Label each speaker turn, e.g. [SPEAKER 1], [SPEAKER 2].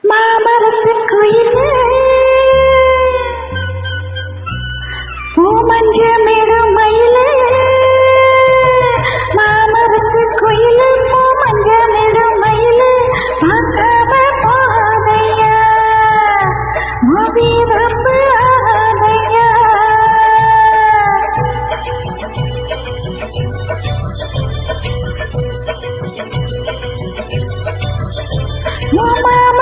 [SPEAKER 1] மாமரத்து குயிலே பூமஞ்ச மேடும் மயிலே மாமரத்து குயிலே பூமஞ்ச மேடும் மயிலே பார்க்காம போகாதையா வீரப்பு ஆகாதையா மாமா